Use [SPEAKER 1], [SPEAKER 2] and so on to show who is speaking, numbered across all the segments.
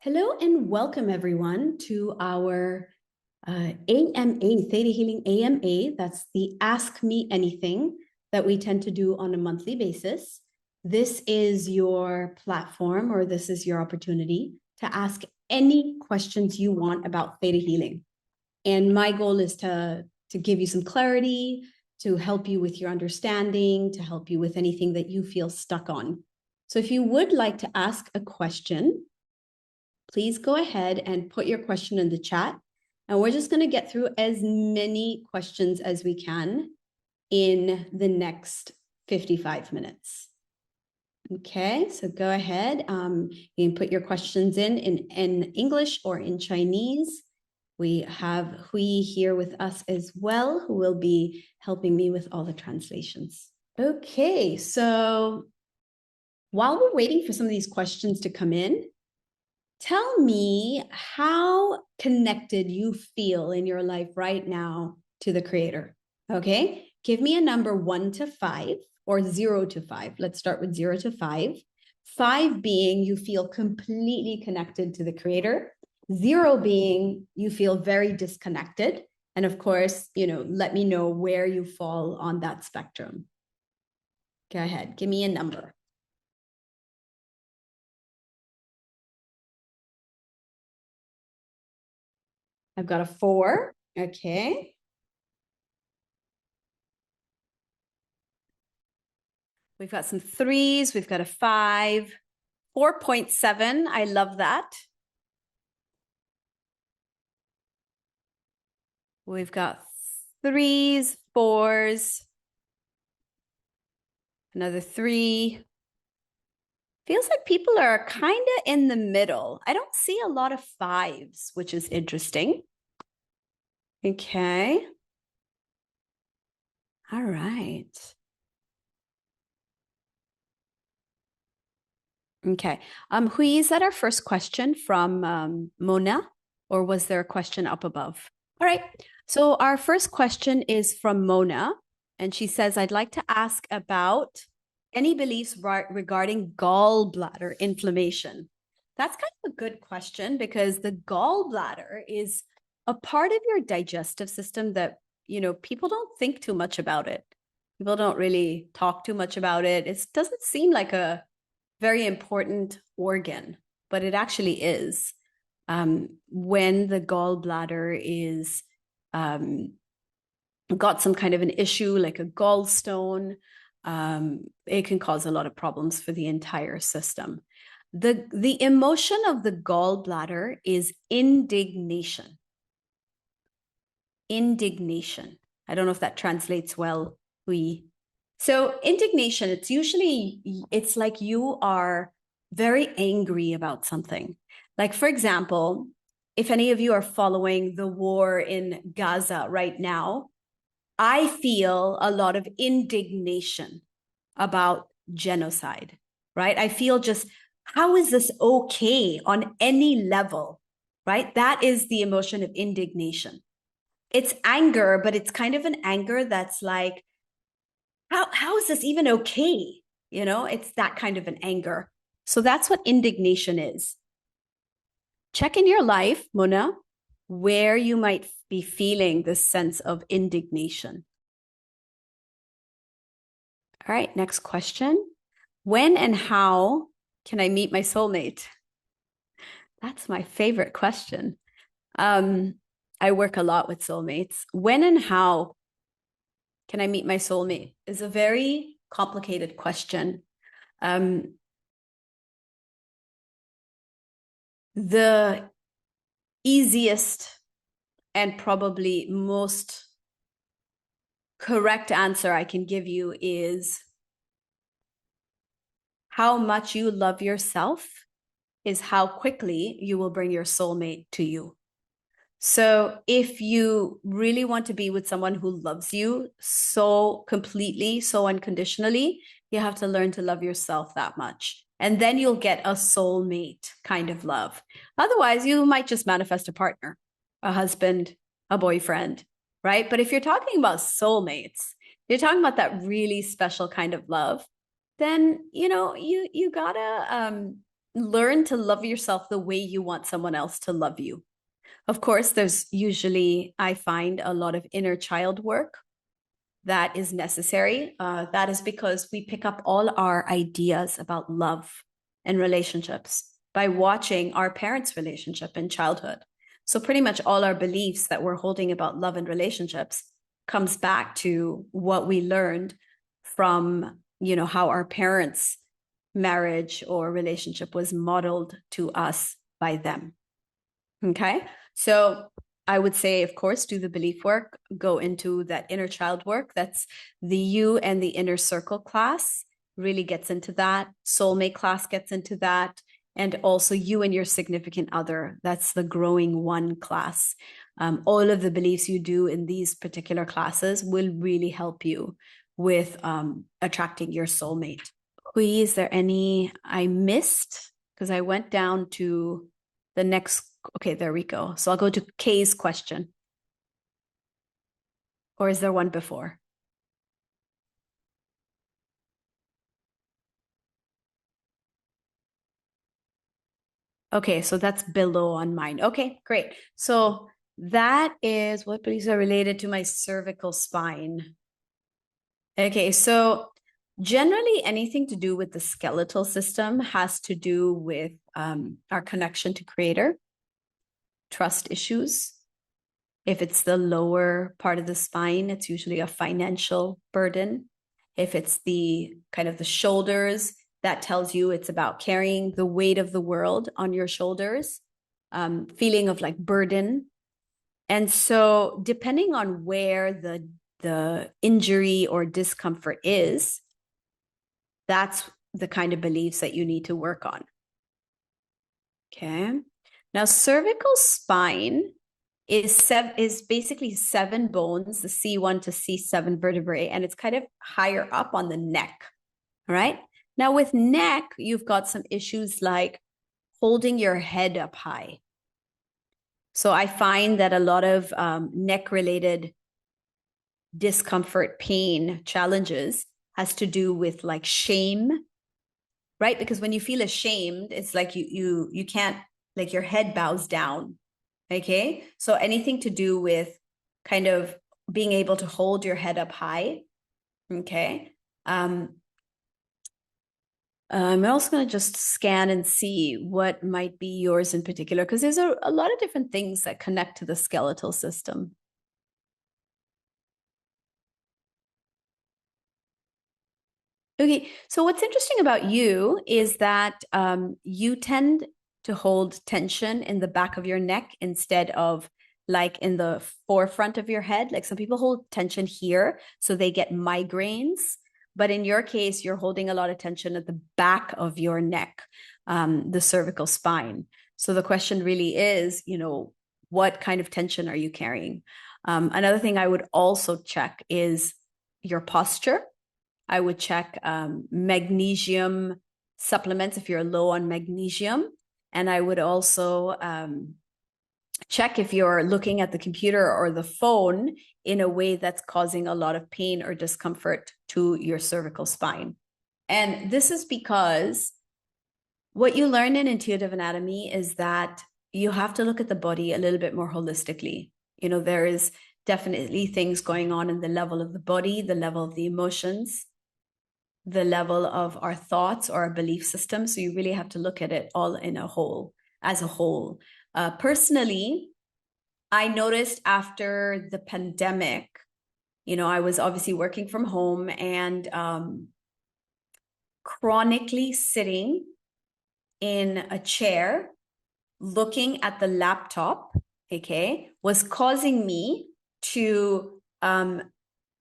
[SPEAKER 1] Hello and welcome everyone to our AMA, Theta Healing AMA. That's the Ask Me Anything that we tend to do on a monthly basis. This is your platform, or this is your opportunity to ask any questions you want about theta healing. And my goal is to give you some clarity, to help you with your understanding, to help you with anything that you feel stuck on. So if you would like to ask a question, please go ahead and put your question in the chat. And we're just going to get through as many questions as we can in the next 55 minutes. Okay, so go ahead. You can put your questions in English or in Chinese. We have Hui here with us as well, who will be helping me with all the translations. Okay, so while we're waiting for some of these questions to come in, tell me how connected you feel in your life right now to the Creator. Okay, give me a number 1 to 5 or 0 to 5. Let's start with 0 to 5. 5 being you feel completely connected to the Creator. 0 being you feel very disconnected. And of course, let me know where you fall on that spectrum. Go ahead, give me a number. I've got a 4. Okay. We've got some 3s. We've got a 5. 4.7. I love that. We've got 3s, 4s. Another 3. Feels like people are kind of in the middle. I don't see a lot of 5s, which is interesting. Okay. All right. Okay. Hui, is that our first question from Mona, or was there a question up above? All right. So our first question is from Mona, and she says, I'd like to ask about any beliefs regarding gallbladder inflammation. That's kind of a good question, because the gallbladder is a part of your digestive system that, people don't think too much about it. People don't really talk too much about it. It doesn't seem like a very important organ, but it actually is. When the gallbladder is got some kind of an issue, like a gallstone, it can cause a lot of problems for the entire system. The emotion of the gallbladder is indignation. Indignation. I don't know if that translates well. So indignation, it's like you are very angry about something. Like, for example, if any of you are following the war in Gaza right now, I feel a lot of indignation about genocide, right? I feel just, how is this okay on any level, right? That is the emotion of indignation. It's anger, but it's kind of an anger that's like, how is this even okay? It's that kind of an anger. So that's what indignation is. Check in your life, Mona, where you might be feeling this sense of indignation. All right, next question. When and how can I meet my soulmate? That's my favorite question. I work a lot with soulmates. When and how can I meet my soulmate is a very complicated question. The easiest and probably most correct answer I can give you is how much you love yourself is how quickly you will bring your soulmate to you. So if you really want to be with someone who loves you so completely, so unconditionally, you have to learn to love yourself that much. And then you'll get a soulmate kind of love. Otherwise, you might just manifest a partner, a husband, a boyfriend, right? But if you're talking about soulmates, you're talking about that really special kind of love, then, you gotta learn to love yourself the way you want someone else to love you. Of course, there's usually, I find, a lot of inner child work that is necessary. That is because we pick up all our ideas about love and relationships by watching our parents' relationship in childhood. So pretty much all our beliefs that we're holding about love and relationships comes back to what we learned from, how our parents' marriage or relationship was modeled to us by them. Okay. So I would say, of course, do the belief work, go into that inner child work. That's the You and the Inner Circle class really gets into that. Soulmate class gets into that. And also You and Your Significant Other. That's the Growing One class. All of the beliefs you do in these particular classes will really help you with attracting your soulmate. Hui, is there any I missed? Because I went down to the next. Okay, there we go. So I'll go to Kay's question. Or is there one before? Okay, so that's below on mine. Okay, great. So that is what beliefs are related to my cervical spine. Okay, so generally anything to do with the skeletal system has to do with our connection to Creator, trust issues. If it's the lower part of the spine, it's usually a financial burden. If it's the kind of the shoulders, that tells you it's about carrying the weight of the world on your shoulders, feeling of like burden. And so depending on where the injury or discomfort is, that's the kind of beliefs that you need to work on. Okay. Now, cervical spine is basically 7 bones, the C1 to C7 vertebrae, and it's kind of higher up on the neck. All right. Now, with neck, you've got some issues like holding your head up high. So I find that a lot of neck-related discomfort, pain, challenges has to do with like shame, right? Because when you feel ashamed, it's like you can't, like your head bows down. Okay. So anything to do with kind of being able to hold your head up high. Okay. I'm also going to just scan and see what might be yours in particular, because there's a lot of different things that connect to the skeletal system. Okay, so what's interesting about you is that you tend to hold tension in the back of your neck instead of like in the forefront of your head. Like some people hold tension here, so they get migraines. But in your case, you're holding a lot of tension at the back of your neck, the cervical spine. So the question really is, what kind of tension are you carrying? Another thing I would also check is your posture. I would check magnesium supplements if you're low on magnesium. And I would also check if you're looking at the computer or the phone in a way that's causing a lot of pain or discomfort to your cervical spine. And this is because what you learn in intuitive anatomy is that you have to look at the body a little bit more holistically. There is definitely things going on in the level of the body, the level of the emotions, the level of our thoughts or our belief system. So you really have to look at it all in a whole, as a whole. Personally, I noticed after the pandemic, I was obviously working from home and chronically sitting in a chair, looking at the laptop, okay, was causing me to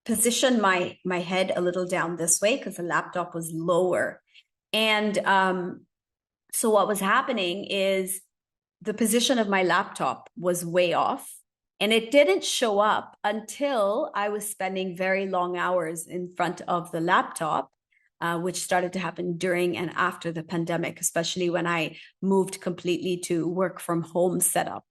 [SPEAKER 1] position my head a little down this way because the laptop was lower. And so what was happening is the position of my laptop was way off. And it didn't show up until I was spending very long hours in front of the laptop, which started to happen during and after the pandemic, especially when I moved completely to work from home setup.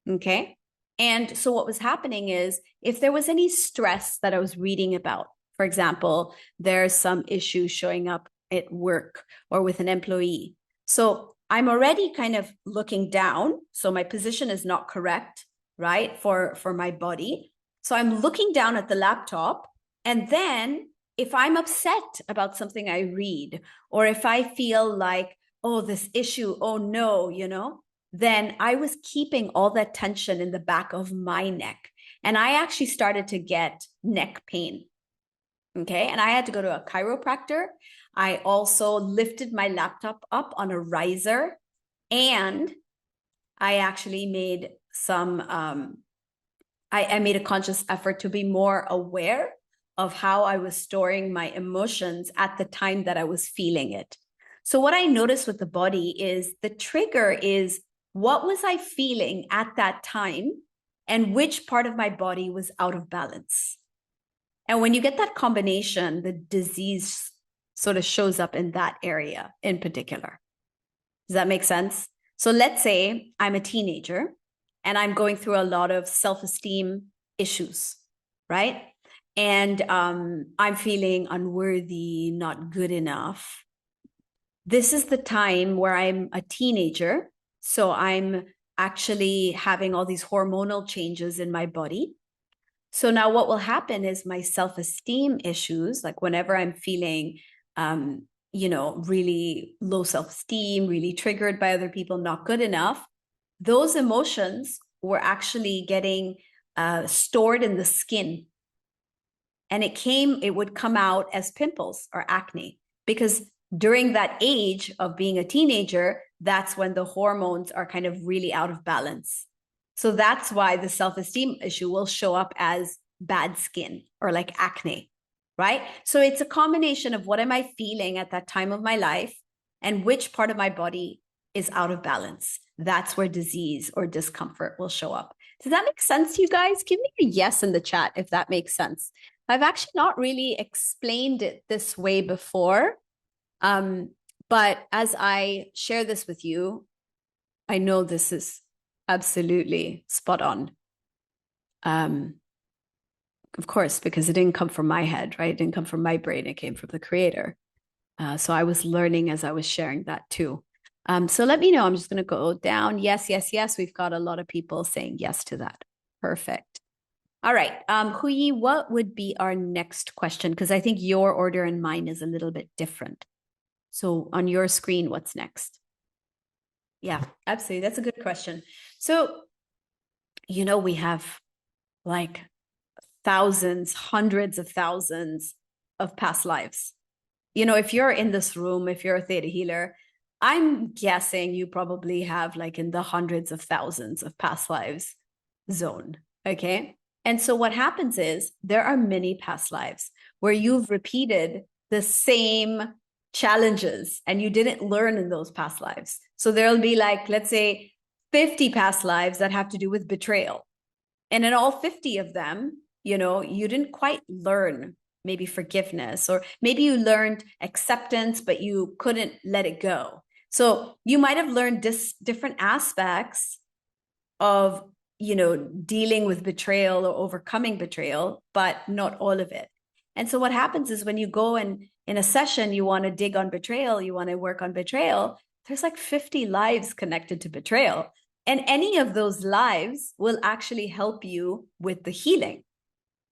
[SPEAKER 1] Okay. And so what was happening is if there was any stress that I was reading about, for example, there's some issue showing up at work or with an employee. So I'm already kind of looking down. So my position is not correct, right? For my body. So I'm looking down at the laptop. And then if I'm upset about something I read, or if I feel like, oh, this issue, oh no, then I was keeping all that tension in the back of my neck. And I actually started to get neck pain. Okay. And I had to go to a chiropractor. I also lifted my laptop up on a riser, and I actually made I made a conscious effort to be more aware of how I was storing my emotions at the time that I was feeling it. So what I noticed with the body is the trigger is, what was I feeling at that time and which part of my body was out of balance? And when you get that combination, the disease sort of shows up in that area in particular. Does that make sense? So let's say I'm a teenager and I'm going through a lot of self-esteem issues, right? And I'm feeling unworthy, not good enough. This is the time where I'm a teenager. So I'm actually having all these hormonal changes in my body. So now what will happen is my self-esteem issues, like whenever I'm feeling, really low self-esteem, really triggered by other people, not good enough, those emotions were actually getting stored in the skin. And it would come out as pimples or acne, because during that age of being a teenager, that's when the hormones are kind of really out of balance. So that's why the self-esteem issue will show up as bad skin or like acne, right? So it's a combination of what am I feeling at that time of my life and which part of my body is out of balance. That's where disease or discomfort will show up. Does that make sense to you guys? Give me a yes in the chat if that makes sense. I've actually not really explained it this way before. But as I share this with you, I know this is absolutely spot on. Of course, because it didn't come from my head, right? It didn't come from my brain. It came from the creator. So I was learning as I was sharing that too. So let me know. I'm just going to go down. Yes, yes, yes. We've got a lot of people saying yes to that. Perfect. All right. Hui, what would be our next question? Because I think your order and mine is a little bit different. So on your screen, what's next? Yeah, absolutely. That's a good question. So, we have like thousands, hundreds of thousands of past lives. If you're in this room, if you're a theta healer, I'm guessing you probably have like in the hundreds of thousands of past lives zone. Okay. And so what happens is there are many past lives where you've repeated the same challenges and you didn't learn in those past lives. So there'll be like, let's say 50 past lives that have to do with betrayal. And in all 50 of them, you didn't quite learn maybe forgiveness, or maybe you learned acceptance, but you couldn't let it go. So you might have learned different aspects of, dealing with betrayal or overcoming betrayal, but not all of it. And so what happens is when you go and in a session, you want to dig on betrayal, you want to work on betrayal, there's like 50 lives connected to betrayal. And any of those lives will actually help you with the healing.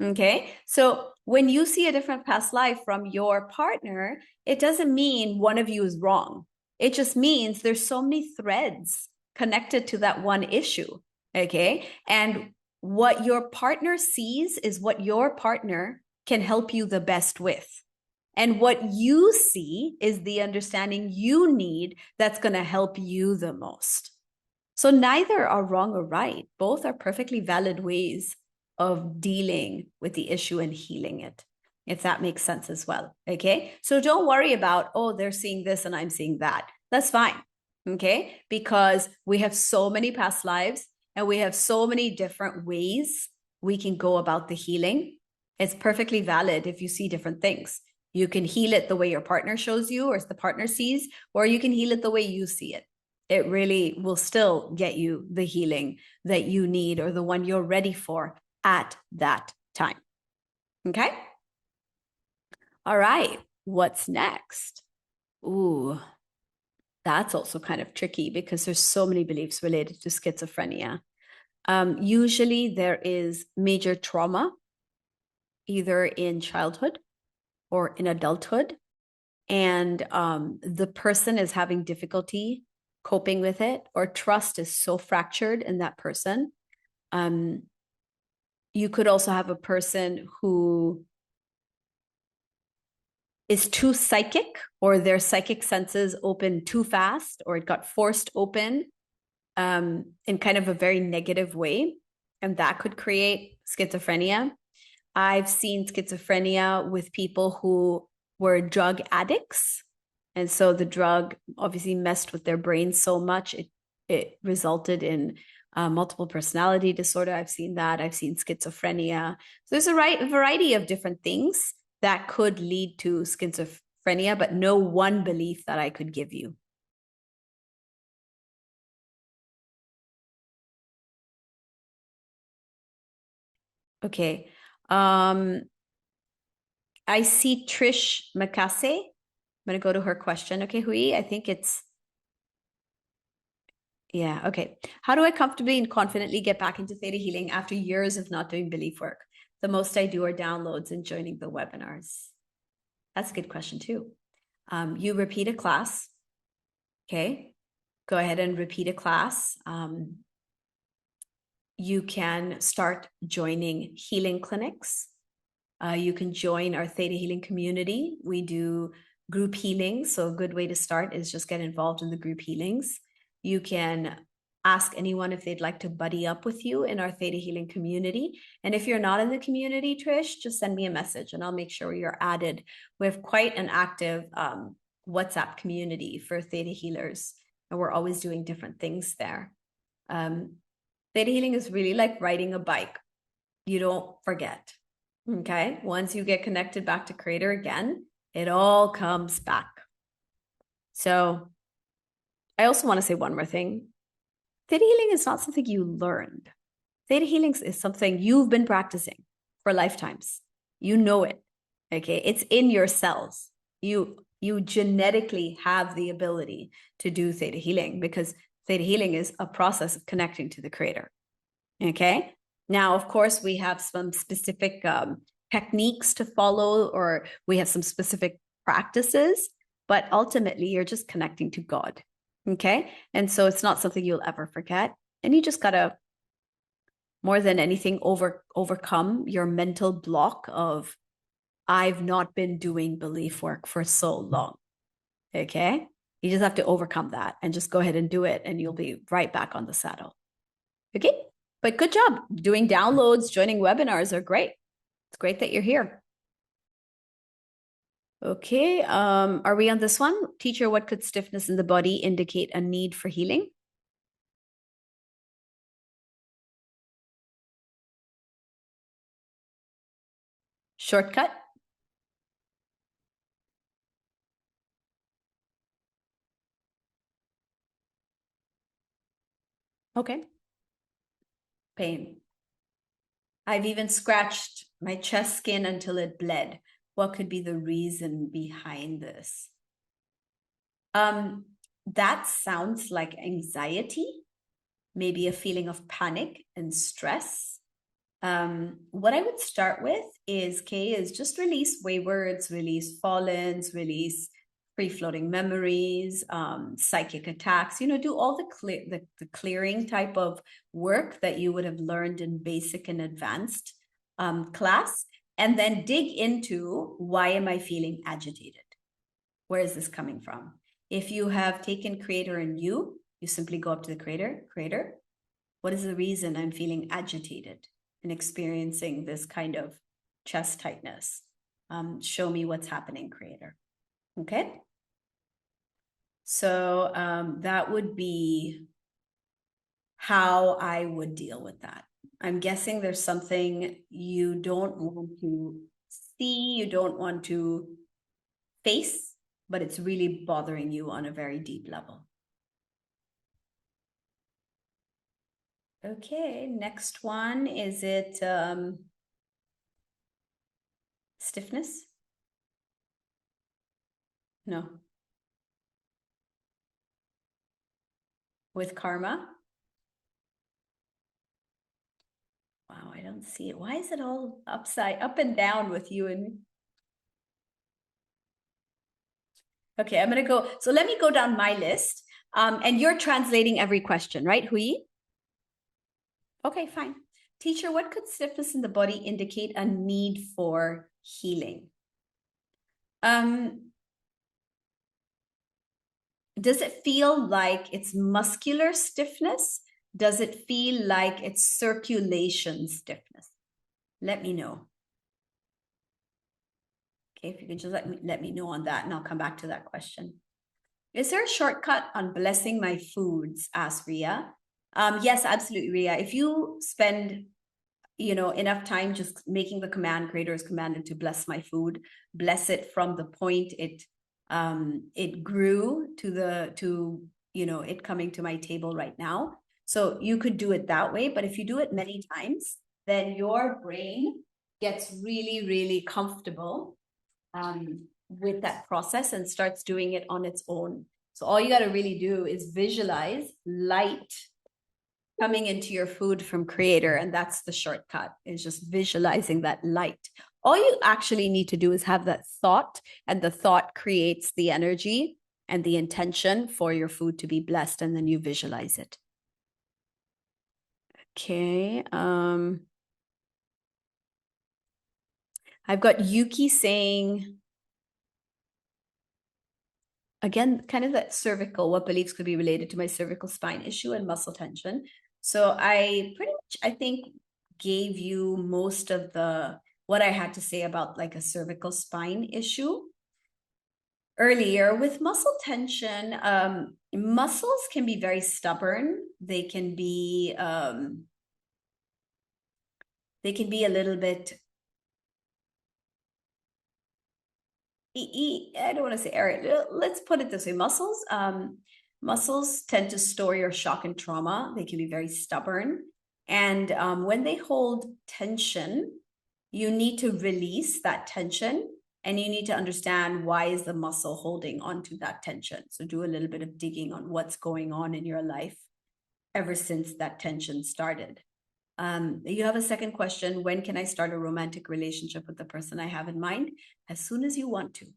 [SPEAKER 1] Okay. So when you see a different past life from your partner, it doesn't mean one of you is wrong. It just means there's so many threads connected to that one issue. Okay. And what your partner sees is what your partner can help you the best with. And what you see is the understanding you need that's going to help you the most. So neither are wrong or right. Both are perfectly valid ways of dealing with the issue and healing it, if that makes sense as well. Okay. So don't worry about, oh, they're seeing this and I'm seeing that. That's fine. Okay. Because we have so many past lives and we have so many different ways we can go about the healing. It's perfectly valid if you see different things. You can heal it the way your partner shows you or the partner sees, or you can heal it the way you see it. It really will still get you the healing that you need or the one you're ready for at that time. Okay. All right. What's next? Ooh, that's also kind of tricky because there's so many beliefs related to schizophrenia. Usually there is major trauma, either in childhood or in adulthood, and the person is having difficulty coping with it, or trust is so fractured in that person. You could also have a person who is too psychic, or their psychic senses open too fast, or it got forced open in kind of a very negative way, and that could create schizophrenia. I've seen schizophrenia with people who were drug addicts, and so the drug obviously messed with their brain so much it resulted in multiple personality disorder. I've seen that. I've seen schizophrenia. So there's a variety of different things that could lead to schizophrenia, but no one belief that I could give you. Okay. I see Trish Makase. I'm going to go to her question. Okay, Hui, I think it's, yeah, okay. How do I comfortably and confidently get back into theta healing after years of not doing belief work? The most I do are downloads and joining the webinars. That's a good question too. You repeat a class. Okay, go ahead and repeat a class. You can start joining healing clinics. You can join our theta healing community. We do group healing. So a good way to start is just get involved in the group healings. You can ask anyone if they'd like to buddy up with you in our theta healing community. And if you're not in the community, Trish, just send me a message and I'll make sure you're added. We have quite an active WhatsApp community for theta healers, and we're always doing different things there. Theta healing is really like riding a bike. You don't forget. Okay, once you get connected back to Creator again, it all comes back. So I also want to say one more thing. Theta healing is not something you learned. Theta healing is something you've been practicing for lifetimes. You know it. Okay, it's in your cells. You genetically have the ability to do theta healing, because theta healing is a process of connecting to the Creator. Okay. Now, of course, we have some specific techniques to follow, or we have some specific practices, but ultimately you're just connecting to God. Okay. And so it's not something you'll ever forget. And you just got to, more than anything, overcome your mental block of, I've not been doing belief work for so long. Okay. You just have to overcome that and just go ahead and do it, and you'll be right back on the saddle. Okay. But good job. Doing downloads, joining webinars are great. It's great that you're here. Okay, are we on this one? Teacher, what could stiffness in the body indicate a need for healing? Shortcut? Okay. Pain. I've even scratched my chest skin until it bled. What could be the reason behind this? That sounds like anxiety, maybe a feeling of panic and stress. What I would start with is just release waywards, release fallens, release free-floating memories, psychic attacks, do all the clearing type of work that you would have learned in basic and advanced class, and then dig into, why am I feeling agitated? Where is this coming from? If you have taken Creator and you simply go up to the Creator, what is the reason I'm feeling agitated and experiencing this kind of chest tightness? Show me what's happening, Creator. Okay. So that would be how I would deal with that. I'm guessing there's something you don't want to see, you don't want to face, but it's really bothering you on a very deep level. Okay, next one, is it stiffness? No. with karma? Wow, I don't see it. Why is it all up and down with you and... Okay, I'm going to go. So let me go down my list. And you're translating every question, right, Hui? Okay, fine. Teacher, what could stiffness in the body indicate a need for healing? Does it feel like it's muscular stiffness? Does it feel like it's circulation stiffness? Let me know. Okay, if you can just let me know on that, and I'll come back to that question. Is there a shortcut on blessing my foods? Asked Ria. Yes, absolutely, Ria. If you spend, enough time just making the command, Creator is commanded to bless my food, bless it from the point it grew to it coming to my table right now. So you could do it that way, but if you do it many times, then your brain gets really, really comfortable with that process and starts doing it on its own. So all you got to really do is visualize light coming into your food from Creator, and that's the shortcut, is just visualizing that light. All you actually need to do is have that thought, and the thought creates the energy and the intention for your food to be blessed, and then you visualize it. Okay. I've got Yuki saying, again, kind of that cervical, what beliefs could be related to my cervical spine issue and muscle tension. So I pretty much, I think, gave you most of what I had to say about like a cervical spine issue earlier. With muscle tension, muscles can be very stubborn. They can be a little bit, I don't want to say arrogant. Let's put it this way. Muscles tend to store your shock and trauma. They can be very stubborn. And when they hold tension, you need to release that tension, and you need to understand, why is the muscle holding onto that tension? So do a little bit of digging on what's going on in your life ever since that tension started. You have a second question. When can I start a romantic relationship with the person I have in mind? As soon as you want to.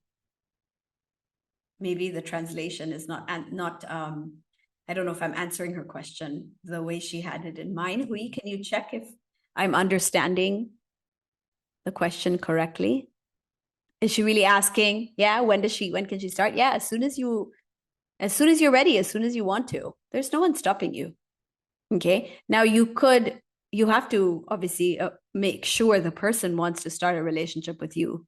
[SPEAKER 1] Maybe the translation is not, I don't know if I'm answering her question the way she had it in mind. Hui, can you check if I'm understanding the question correctly? Is she really asking, yeah, when can she start? Yeah, as soon as you're ready, as soon as you want to. There's no one stopping you. Okay. Now you have to obviously make sure the person wants to start a relationship with you.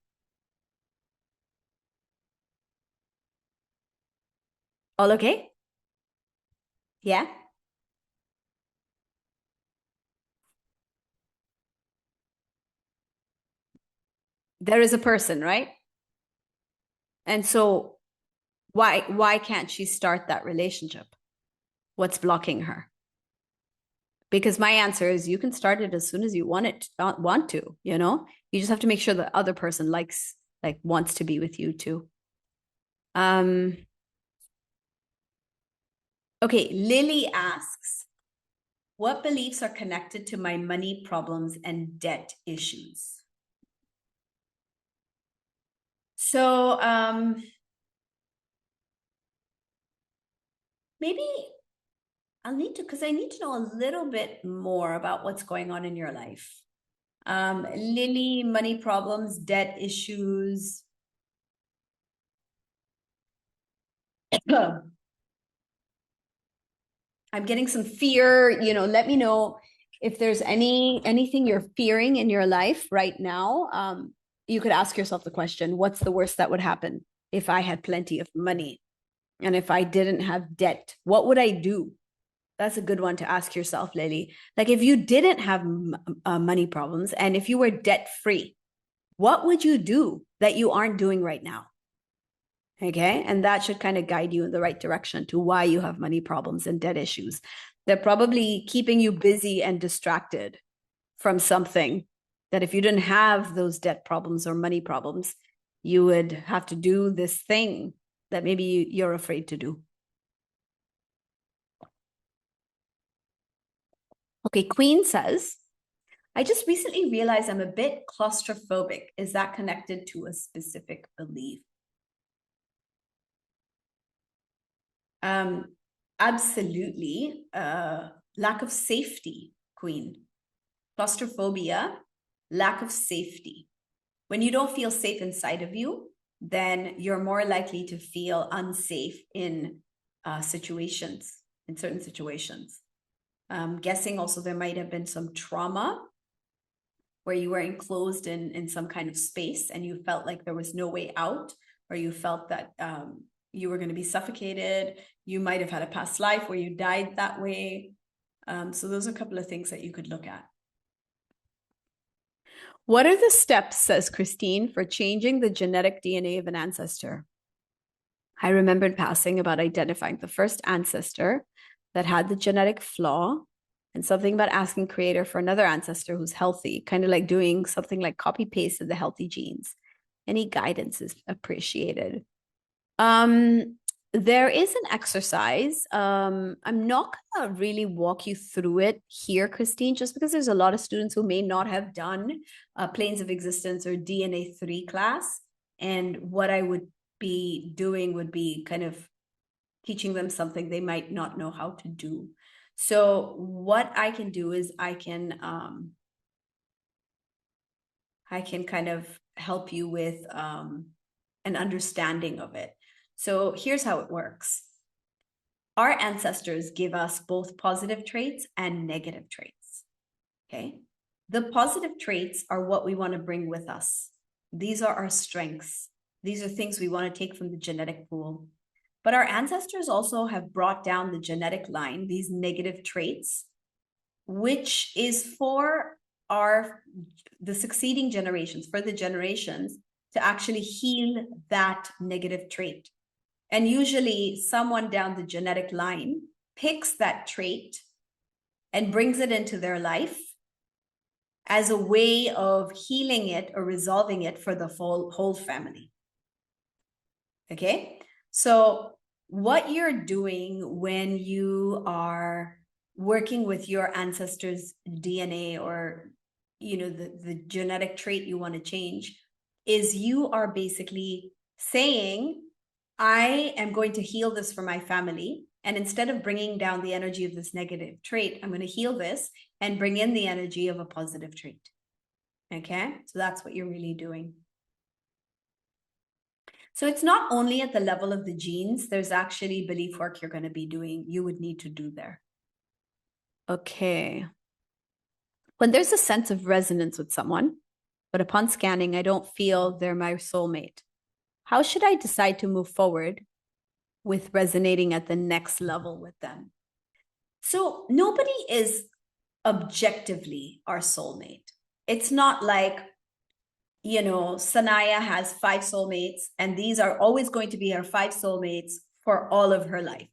[SPEAKER 1] All okay? Yeah. There is a person, right? And so why can't she start that relationship? What's blocking her? Because my answer is, you can start it as soon as you want to, you just have to make sure the other person wants to be with you too. Okay, Lily asks, what beliefs are connected to my money problems and debt issues? So maybe I need to know a little bit more about what's going on in your life. Lily, money problems, debt issues. I'm getting some fear, let me know if there's anything you're fearing in your life right now. You could ask yourself the question, what's the worst that would happen if I had plenty of money? And if I didn't have debt, what would I do? That's a good one to ask yourself, Lily. Like, if you didn't have money problems and if you were debt free, what would you do that you aren't doing right now? Okay. And that should kind of guide you in the right direction to why you have money problems and debt issues. They're probably keeping you busy and distracted from something that, if you didn't have those debt problems or money problems, you would have to do this thing that maybe you're afraid to do. Okay, Queen says, I just recently realized I'm a bit claustrophobic. Is that connected to a specific belief? Absolutely. Lack of safety, Queen. Claustrophobia, lack of safety. When you don't feel safe inside of you, then you're more likely to feel unsafe in situations, in certain situations. Guessing also there might have been some trauma where you were enclosed in some kind of space and you felt like there was no way out, or you felt that you were going to be suffocated. You might have had a past life where you died that way. So those are a couple of things that you could look at. What are the steps, says Christine, for changing the genetic DNA of an ancestor? I remembered passing about identifying the first ancestor that had the genetic flaw, and something about asking creator for another ancestor who's healthy, kind of like doing something like copy paste of the healthy genes. Any guidance is appreciated. There is an exercise. I'm not gonna really walk you through it here, Christine, just because there's a lot of students who may not have done Planes of Existence or DNA 3 class. And what I would be doing would be kind of teaching them something they might not know how to do. So what I can do is I can kind of help you with an understanding of it. So here's how it works. Our ancestors give us both positive traits and negative traits, okay? The positive traits are what we want to bring with us. These are our strengths. These are things we want to take from the genetic pool. But our ancestors also have brought down the genetic line, these negative traits, which is for the succeeding generations, for the generations to actually heal that negative trait. And usually someone down the genetic line picks that trait and brings it into their life as a way of healing it or resolving it for the whole family. Okay? So what you're doing when you are working with your ancestors' DNA, or the genetic trait you want to change, is you are basically saying, I am going to heal this for my family. And instead of bringing down the energy of this negative trait, I'm going to heal this and bring in the energy of a positive trait. Okay? So that's what you're really doing. So it's not only at the level of the genes, there's actually belief work you're going to be doing, you would need to do there. Okay. When there's a sense of resonance with someone, but upon scanning, I don't feel they're my soulmate, how should I decide to move forward with resonating at the next level with them? So nobody is objectively our soulmate. It's not like, Sanaiyah has 5 soulmates, and these are always going to be her 5 soulmates for all of her life,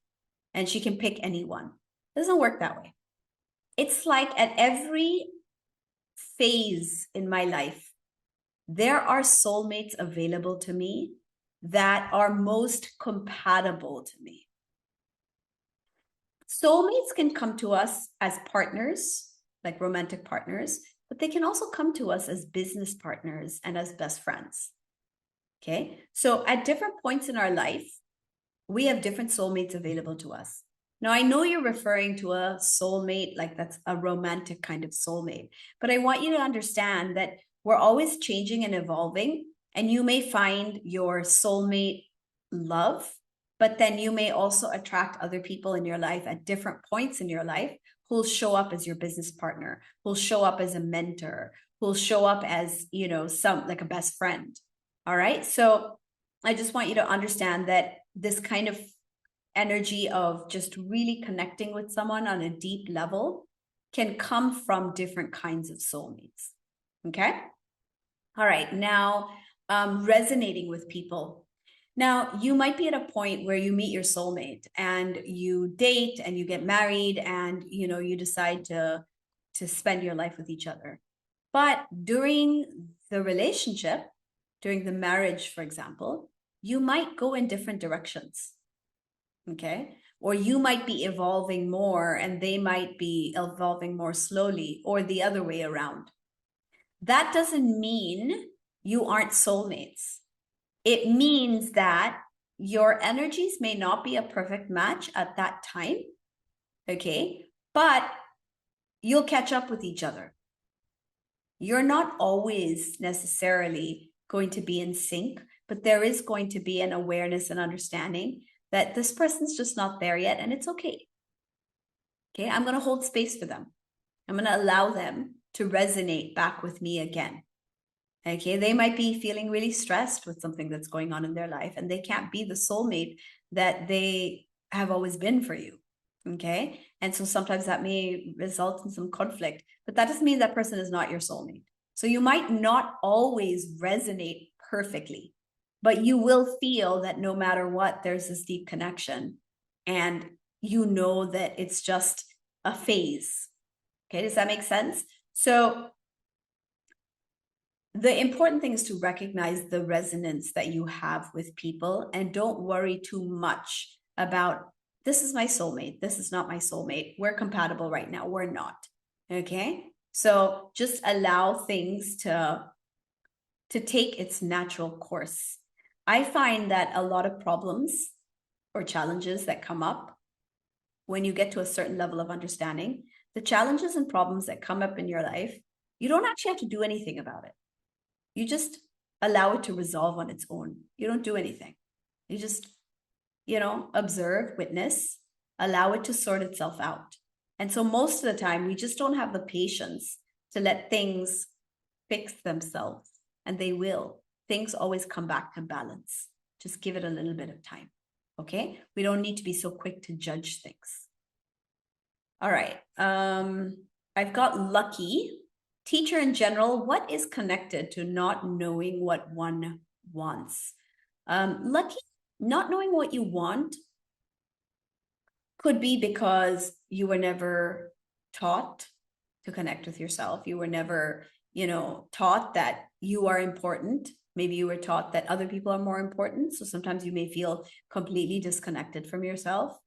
[SPEAKER 1] and she can pick any one. It doesn't work that way. It's like at every phase in my life, there are soulmates available to me that are most compatible to me. Soulmates can come to us as partners, like romantic partners, but they can also come to us as business partners and as best friends. Okay, so at different points in our life, we have different soulmates available to us. Now, I know you're referring to a soulmate, like that's a romantic kind of soulmate, but I want you to understand that we're always changing and evolving, and you may find your soulmate love, but then you may also attract other people in your life at different points in your life who'll show up as your business partner, who'll show up as a mentor, who'll show up as, some like a best friend. All right. So I just want you to understand that this kind of energy of just really connecting with someone on a deep level can come from different kinds of soulmates. Okay. All right. Now, resonating with people. Now, you might be at a point where you meet your soulmate and you date and you get married and, you decide to spend your life with each other. But during the relationship, during the marriage, for example, you might go in different directions. Okay. or you might be evolving more and they might be evolving more slowly, or the other way around. That doesn't mean you aren't soulmates. It means that your energies may not be a perfect match at that time, okay? But you'll catch up with each other. You're not always necessarily going to be in sync, but there is going to be an awareness and understanding that this person's just not there yet, and it's okay. Okay, I'm going to hold space for them. I'm going to allow them to resonate back with me again. Okay, they might be feeling really stressed with something that's going on in their life, and they can't be the soulmate that they have always been for you. Okay, and so sometimes that may result in some conflict, but that doesn't mean that person is not your soulmate. So you might not always resonate perfectly, but you will feel that no matter what, there's this deep connection, and you know that it's just a phase. Okay, does that make sense? So the important thing is to recognize the resonance that you have with people, and don't worry too much about, this is my soulmate, this is not my soulmate, we're compatible right now, we're not. Okay, so just allow things to take its natural course. I find that a lot of problems or challenges that come up when you get to a certain level of understanding, the challenges and problems that come up in your life, you don't actually have to do anything about it. You just allow it to resolve on its own. You don't do anything. You just, observe, witness, allow it to sort itself out. And so most of the time, we just don't have the patience to let things fix themselves, and they will. Things always come back to balance. Just give it a little bit of time. Okay? We don't need to be so quick to judge things. All right. I've got Lucky. Teacher in general, what is connected to not knowing what one wants? Lucky, not knowing what you want could be because you were never taught to connect with yourself. You were never, taught that you are important. Maybe you were taught that other people are more important. So sometimes you may feel completely disconnected from yourself.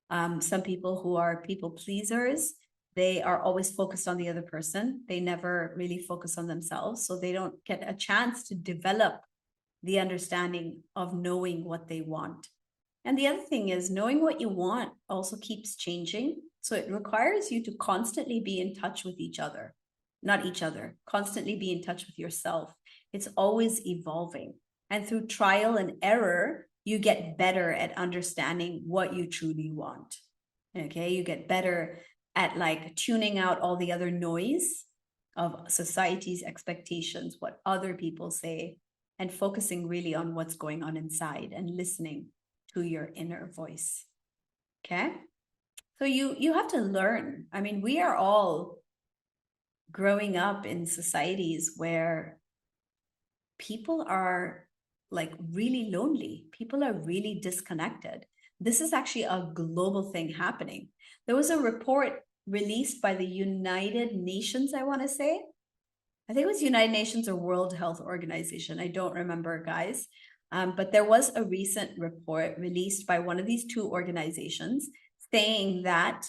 [SPEAKER 1] Some people who are people pleasers, they are always focused on the other person. They never really focus on themselves. So they don't get a chance to develop the understanding of knowing what they want. And the other thing is, knowing what you want also keeps changing. So it requires you to constantly be in touch with constantly be in touch with yourself. It's always evolving. And through trial and error, you get better at understanding what you truly want. Okay, you get better at tuning out all the other noise of society's expectations, what other people say, and focusing really on what's going on inside and listening to your inner voice. Okay, so you have to learn. I mean, we are all growing up in societies where people are really lonely. People are really disconnected. This is actually a global thing happening. There was a report released by the United Nations, I want to say. I think it was United Nations or World Health Organization. I don't remember, guys. But there was a recent report released by one of these two organizations saying that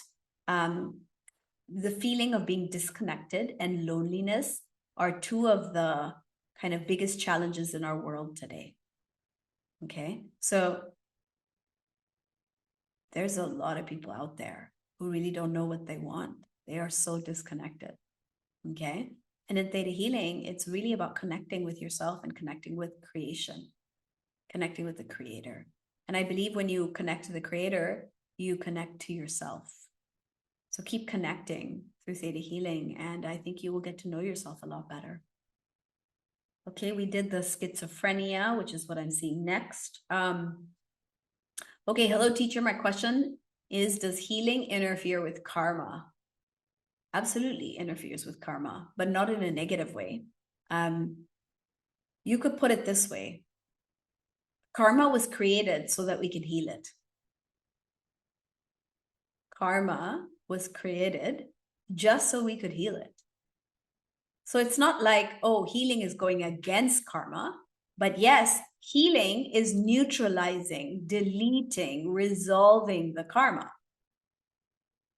[SPEAKER 1] the feeling of being disconnected and loneliness are two of the kind of biggest challenges in our world today. Okay, so there's a lot of people out there who really don't know what they want. They are so disconnected. Okay, and in Theta Healing, it's really about connecting with yourself and connecting with creation, connecting with the creator. And I believe when you connect to the creator, you connect to yourself. So keep connecting through Theta Healing, and I think you will get to know yourself a lot better. Okay, we did the schizophrenia, which is what I'm seeing next. Okay, hello teacher. My question is, does healing interfere with karma? Absolutely interferes with karma, but not in a negative way. You could put it this way. Karma was created so that we can heal it. Karma was created just so we could heal it. So it's not like, oh, healing is going against karma, but yes, Healing is neutralizing, deleting, resolving the karma.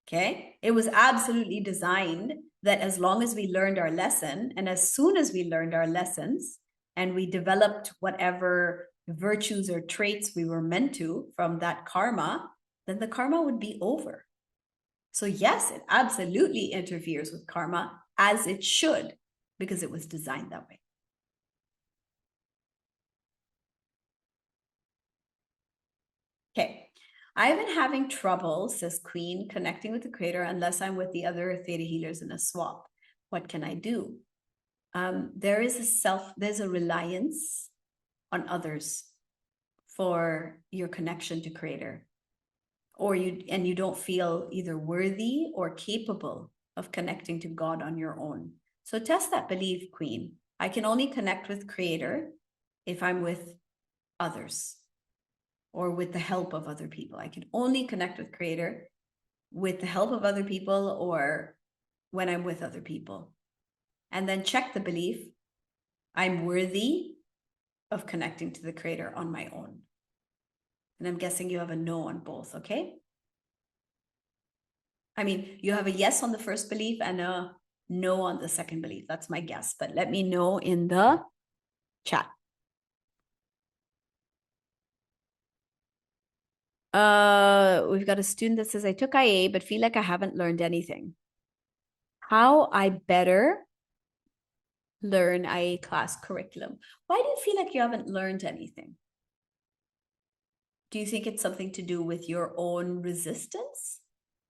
[SPEAKER 1] Okay? It was absolutely designed that as long as we learned our lesson, and as soon as we learned our lessons, and we developed whatever virtues or traits we were meant to from that karma, then the karma would be over. So yes, it absolutely interferes with karma, as it should, because it was designed that way. Okay, I've been having trouble, says Queen, connecting with the creator unless I'm with the other theta healers in a swap. What can I do? There's a reliance on others for your connection to creator, or you don't feel either worthy or capable of connecting to God on your own. So test that belief, Queen. I can only connect with creator if I'm with others or with the help of other people. I can only connect with creator with the help of other people or when I'm with other people. And then check the belief. I'm worthy of connecting to the creator on my own. And I'm guessing you have a no on both, okay? I mean, you have a yes on the first belief and a no on the second belief. That's my guess, but let me know in the chat. We've got a student that says, I took IA, but feel like I haven't learned anything. How I better learn IA class curriculum. Why do you feel like you haven't learned anything? Do you think it's something to do with your own resistance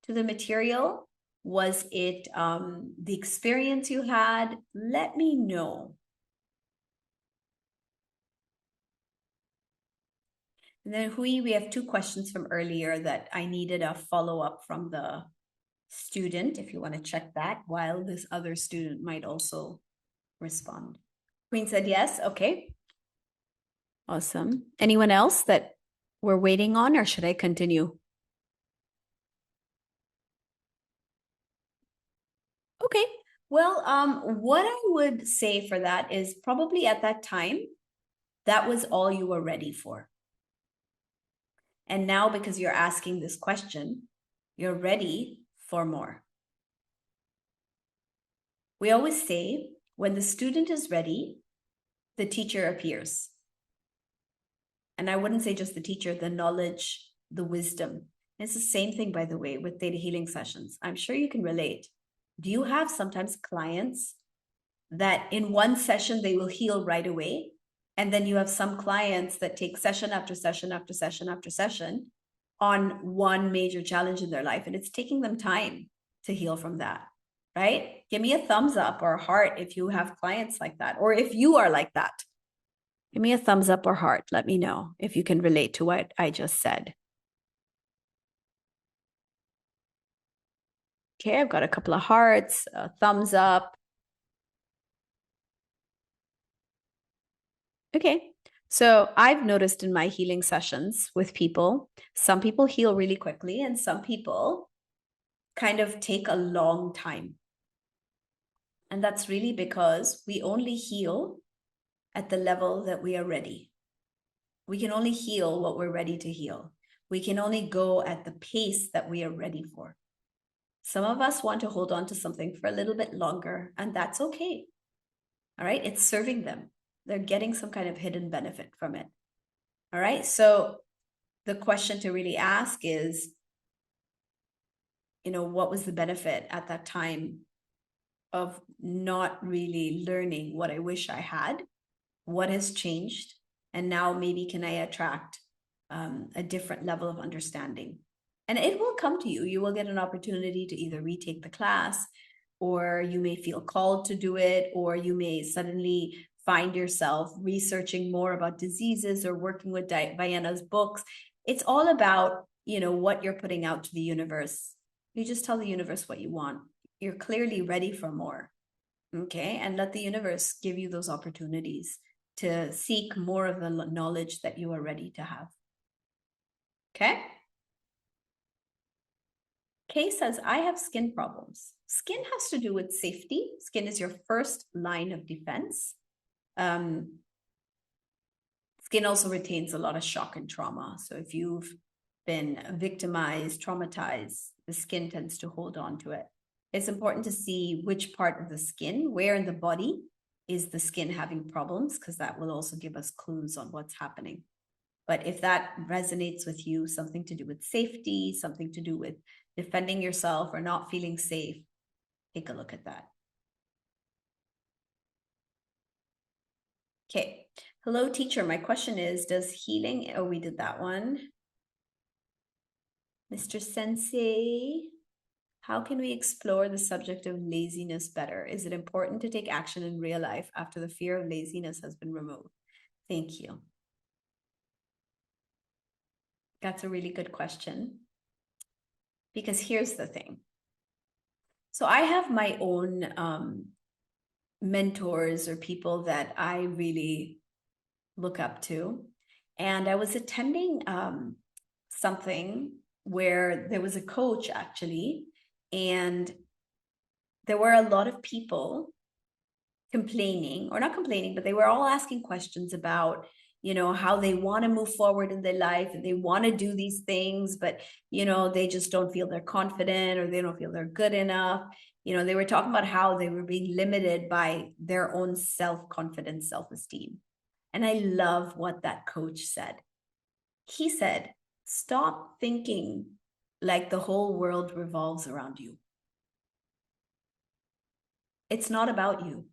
[SPEAKER 1] to the material? Was it the experience you had? Let me know. And then Hui, we have 2 questions from earlier that I needed a follow-up from the student, if you want to check that, while this other student might also respond. Queen said yes. Okay. Awesome. Anyone else that we're waiting on, or should I continue? Okay. Well, what I would say for that is probably at that time, that was all you were ready for. And now, because you're asking this question, you're ready for more. We always say, when the student is ready, the teacher appears. And I wouldn't say just the teacher, the knowledge, the wisdom. It's the same thing, by the way, with theta healing sessions. I'm sure you can relate. Do you have sometimes clients that in one session, they will heal right away? And then you have some clients that take session after session after session after session on one major challenge in their life. And it's taking them time to heal from that, right? Give me a thumbs up or a heart if you have clients like that, or if you are like that. Give me a thumbs up or heart. Let me know if you can relate to what I just said. Okay, I've got a couple of hearts, a thumbs up. Okay, so I've noticed in my healing sessions with people, some people heal really quickly and some people kind of take a long time. And that's really because we only heal at the level that we are ready. We can only heal what we're ready to heal. We can only go at the pace that we are ready for. Some of us want to hold on to something for a little bit longer, and that's okay. All right, it's serving them. They're getting some kind of hidden benefit from it. All right, so the question to really ask is, what was the benefit at that time of not really learning what I wish I had? What has changed? And now maybe can I attract a different level of understanding? And it will come to you. You will get an opportunity to either retake the class, or you may feel called to do it, or you may suddenly find yourself researching more about diseases or working with Vienna's books. It's all about, what you're putting out to the universe. You just tell the universe what you want. You're clearly ready for more. Okay. And let the universe give you those opportunities to seek more of the knowledge that you are ready to have. Okay. Kay says, I have skin problems. Skin has to do with safety. Skin is your first line of defense Skin also retains a lot of shock and trauma. So if you've been victimized, traumatized, the skin tends to hold on to it. It's important to see which part of the skin, where in the body is the skin having problems, because that will also give us clues on what's happening. But if that resonates with you, something to do with safety, something to do with defending yourself or not feeling safe, take a look at that. Okay. Hello, teacher. My question is, does healing, oh, we did that one. Mr. Sensei, how can we explore the subject of laziness better? Is it important to take action in real life after the fear of laziness has been removed? Thank you. That's a really good question. Because here's the thing. So I have my own mentors or people that I really look up to. And I was attending something where there was a coach actually, and there were a lot of people complaining, or not complaining, but they were all asking questions about, you know, how they want to move forward in their life and they want to do these things, but, you know, they just don't feel they're confident or they don't feel they're good enough. You know, they were talking about how they were being limited by their own self-confidence, self-esteem. And I love what that coach said. He said, stop thinking like the whole world revolves around you. It's not about you.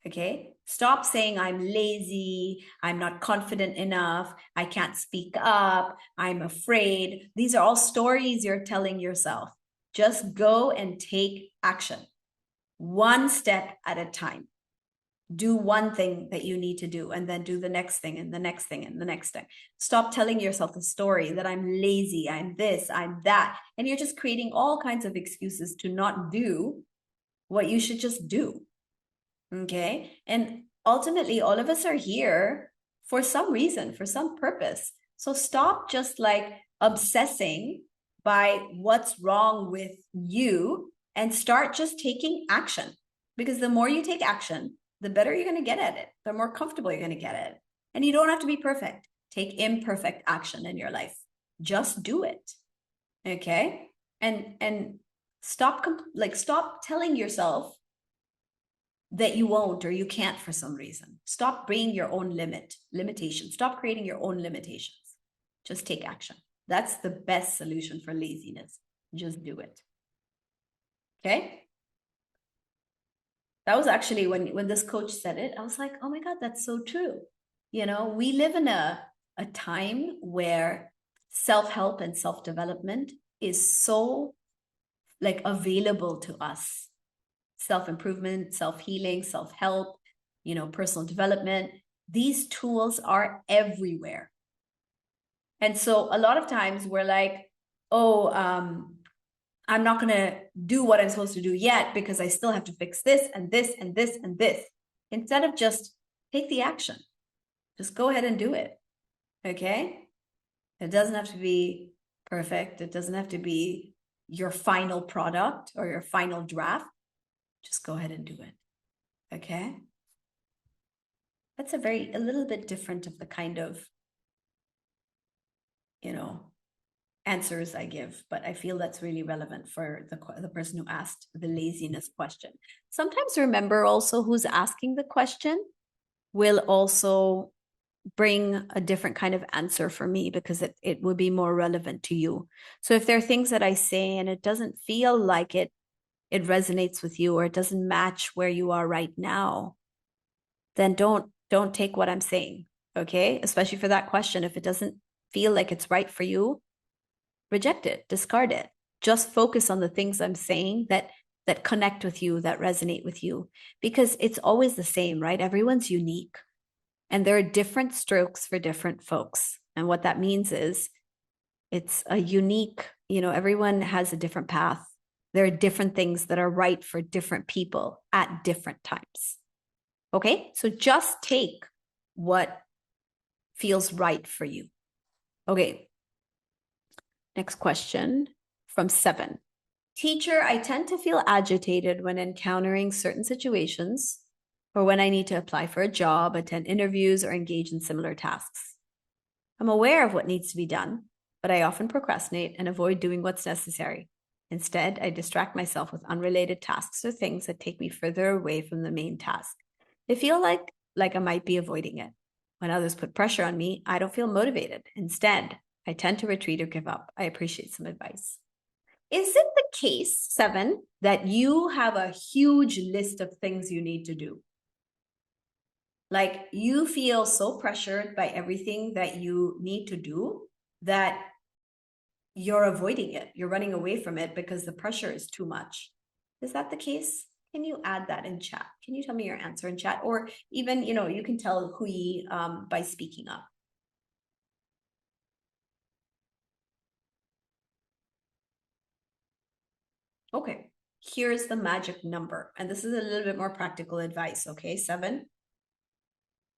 [SPEAKER 1] Okay? Stop saying I'm lazy, I'm not confident enough, I can't speak up, I'm afraid. These are all stories you're telling yourself. Just go and take action. One step at a time. Do one thing that you need to do and then do the next thing and the next thing and the next thing. Stop telling yourself the story that I'm lazy, I'm this, I'm that. And you're just creating all kinds of excuses to not do what you should just do. Okay. And ultimately, all of us are here for some reason, for some purpose. So stop just like obsessing by what's wrong with you and start just taking action. Because the more you take action, the better you're going to get at it, the more comfortable you're going to get at it. And you don't have to be perfect. Take imperfect action in your life. Just do it. Okay. And stop telling yourself that you won't or you can't for some reason. Stop bringing your own limitations. Stop creating your own limitations. Just take action. That's the best solution for laziness. Just do it. Okay? That was actually when this coach said it, I was like, oh my God, that's so true. You know, we live in a time where self-help and self-development is so like available to us. Self-improvement, self-healing, self-help, you know, personal development. These tools are everywhere. And so a lot of times we're like, oh, I'm not going to do what I'm supposed to do yet because I still have to fix this and this and this and this. Instead of just take the action, just go ahead and do it. Okay? It doesn't have to be perfect. It doesn't have to be your final product or your final draft. Just go ahead and do it. Okay? That's a little bit different of the kind of, you know, answers I give, but I feel that's really relevant for the person who asked the laziness question. Sometimes remember also who's asking the question will also bring a different kind of answer for me because it would be more relevant to you. So if there are things that I say and it doesn't feel like it resonates with you or it doesn't match where you are right now, then don't take what I'm saying, okay? Especially for that question. If it doesn't feel like it's right for you, reject it, discard it. Just focus on the things I'm saying that connect with you, that resonate with you, because it's always the same, right? Everyone's unique and there are different strokes for different folks. And what that means is it's a unique, you know, everyone has a different path. There are different things that are right for different people at different times. Okay, so just take what feels right for you. Okay, next question from 7. Teacher, I tend to feel agitated when encountering certain situations. or when I need to apply for a job, attend interviews, or engage in similar tasks. I'm aware of what needs to be done, but I often procrastinate and avoid doing what's necessary. Instead, I distract myself with unrelated tasks or things that take me further away from the main task. I feel like I might be avoiding it. When others put pressure on me, I don't feel motivated. Instead, I tend to retreat or give up. I appreciate some advice. Is it the case, 7, that you have a huge list of things you need to do? Like you feel so pressured by everything that you need to do that you're avoiding it. You're running away from it because the pressure is too much. Is that the case? Can you add that in chat? Can you tell me your answer in chat? Or even, you can tell Hui by speaking up. Okay, here's the magic number. And this is a little bit more practical advice, okay? 7.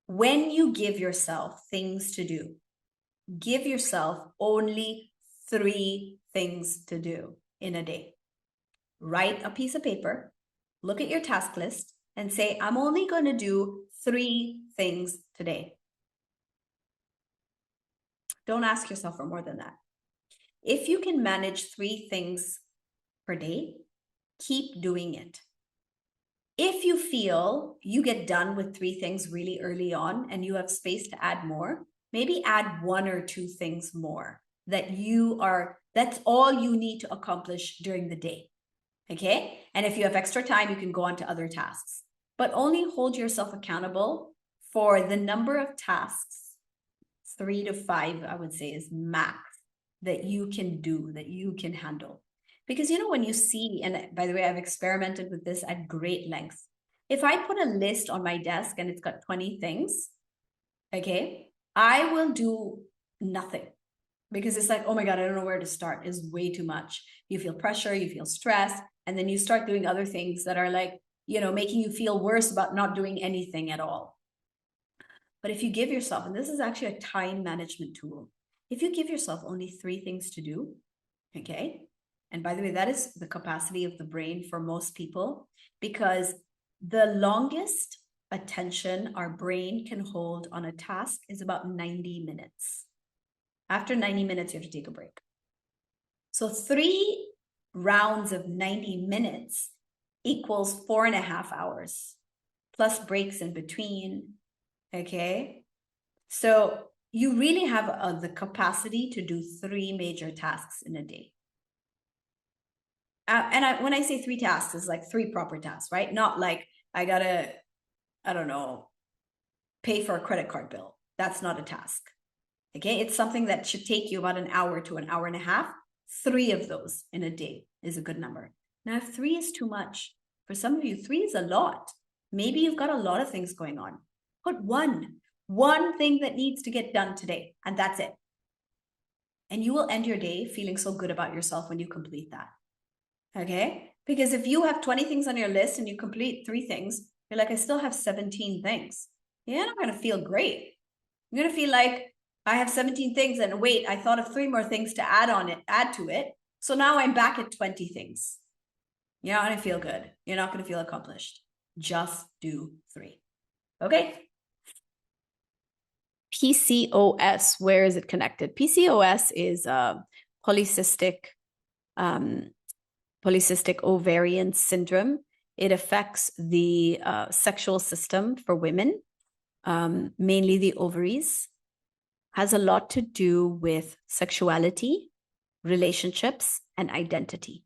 [SPEAKER 1] When you give yourself things to do, give yourself only 3 things to do in a day. Write a piece of paper, look at your task list, and say, I'm only going to do 3 things today. Don't ask yourself for more than that. If you can manage 3 things per day, keep doing it. If you feel you get done with 3 things really early on and you have space to add more, maybe add 1 or 2 things more that's all you need to accomplish during the day. Okay? And if you have extra time, you can go on to other tasks. But only hold yourself accountable for the number of tasks. 3 to 5, I would say, is max that you can do, that you can handle. Because, when you see, and by the way, I've experimented with this at great length. If I put a list on my desk and it's got 20 things, okay, I will do nothing. Because it's like, oh my God, I don't know where to start. It's way too much. You feel pressure, you feel stress, and then you start doing other things that are like, making you feel worse about not doing anything at all. But if you give yourself, and this is actually a time management tool, if you give yourself only 3 things to do, okay, and by the way, that is the capacity of the brain for most people, because the longest attention our brain can hold on a task is about 90 minutes. After 90 minutes, you have to take a break. So 3 rounds of 90 minutes equals 4.5 hours, plus breaks in between, okay? So you really have the capacity to do 3 major tasks in a day. When I say 3 tasks, it's like 3 proper tasks, right? Not like I gotta, I don't know, pay for a credit card bill. That's not a task. Okay, it's something that should take you about an hour to an hour and a half. 3 of those in a day is a good number. Now, if 3 is too much, for some of you, 3 is a lot. Maybe you've got a lot of things going on. Put one thing that needs to get done today, and that's it. And you will end your day feeling so good about yourself when you complete that. Okay? Because if you have 20 things on your list and you complete 3 things, you're like, I still have 17 things. You're not going to feel great. You're going to feel like, I have 17 things and wait, I thought of 3 more things to add to it. So now I'm back at 20 things. You're not going to feel good. You're not going to feel accomplished. Just do 3. Okay? PCOS, where is it connected? PCOS is polycystic ovarian syndrome. It affects the sexual system for women, mainly the ovaries. Has a lot to do with sexuality, relationships, and identity.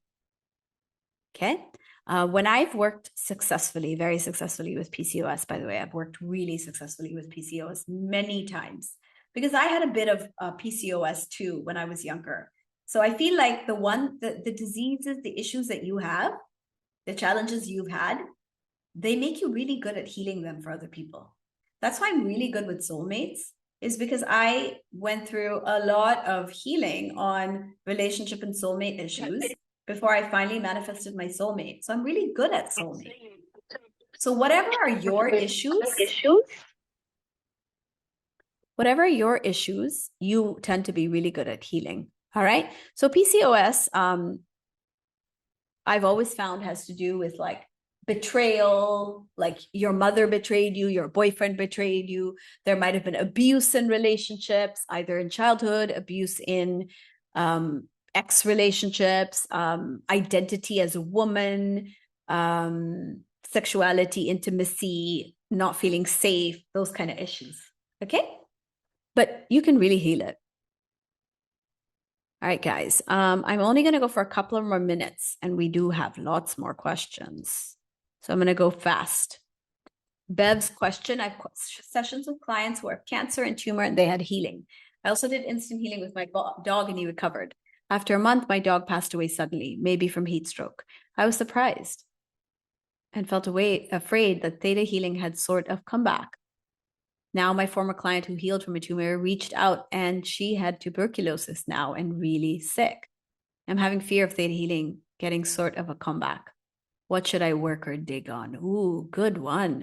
[SPEAKER 1] Okay? When I've worked successfully, very successfully with PCOS, by the way, I've worked really successfully with PCOS many times because I had a bit of PCOS too when I was younger. So I feel like the diseases, the issues that you have, the challenges you've had, they make you really good at healing them for other people. That's why I'm really good with soulmates, is because I went through a lot of healing on relationship and soulmate issues before I finally manifested my soulmate. So I'm really good at soulmate. So whatever are your issues, you tend to be really good at healing. All right. So PCOS, I've always found has to do with like betrayal, like your mother betrayed you, your boyfriend betrayed you. There might have been abuse in relationships, either in childhood, abuse in ex relationships, identity as a woman, sexuality, intimacy, not feeling safe, those kind of issues. Okay? But you can really heal it. All right, guys. I'm only going to go for a couple of more minutes, and we do have lots more questions. So I'm going to go fast. Bev's question, I've sessions with clients who have cancer and tumor, and they had healing. I also did instant healing with my dog, and he recovered. After a month, my dog passed away suddenly, maybe from heat stroke. I was surprised and felt afraid that theta healing had sort of come back. Now, my former client who healed from a tumor reached out, and she had tuberculosis now and really sick. I'm having fear of theta healing getting sort of a comeback. What should I work or dig on? Ooh, good one.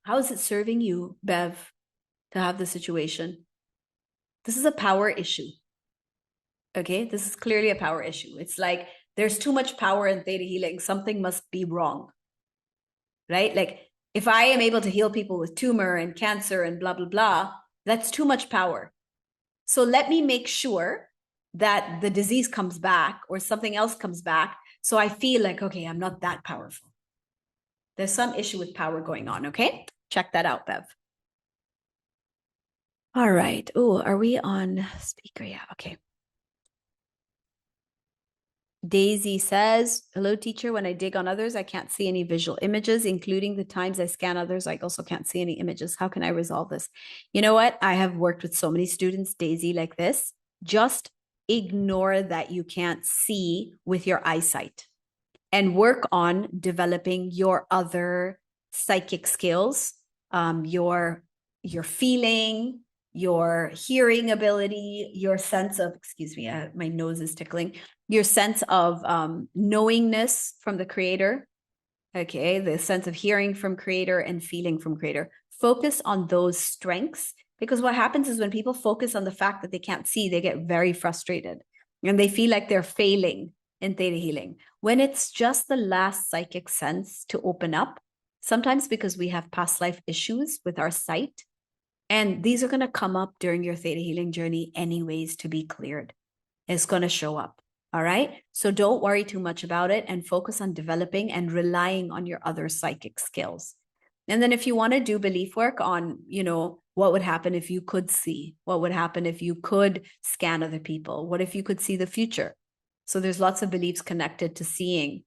[SPEAKER 1] How is it serving you, Bev, to have the situation? This is a power issue. Okay, this is clearly a power issue. It's like there's too much power in theta healing. Something must be wrong. Right? Like if I am able to heal people with tumor and cancer and blah, blah, blah, that's too much power. So let me make sure that the disease comes back or something else comes back. So I feel like, okay, I'm not that powerful. There's some issue with power going on. Okay. Check that out, Bev. All right. Oh, are we on speaker? Yeah. Okay. Daisy says, hello, teacher. When I dig on others, I can't see any visual images, including the times I scan others. I also can't see any images. How can I resolve this? You know what? I have worked with so many students, Daisy, like this. Just ignore that you can't see with your eyesight and work on developing your other psychic skills, your feeling, your hearing ability, your sense of, excuse me, my nose is tickling, your sense of knowingness from the creator. Okay, the sense of hearing from creator and feeling from creator. Focus on those strengths, because what happens is when people focus on the fact that they can't see, they get very frustrated and they feel like they're failing in theta healing. When it's just the last psychic sense to open up, sometimes because we have past life issues with our sight, and these are going to come up during your theta healing journey anyways to be cleared. It's going to show up. All right. So don't worry too much about it and focus on developing and relying on your other psychic skills. And then if you want to do belief work on, you know, what would happen if you could see? What would happen if you could scan other people? What if you could see the future? So there's lots of beliefs connected to seeing,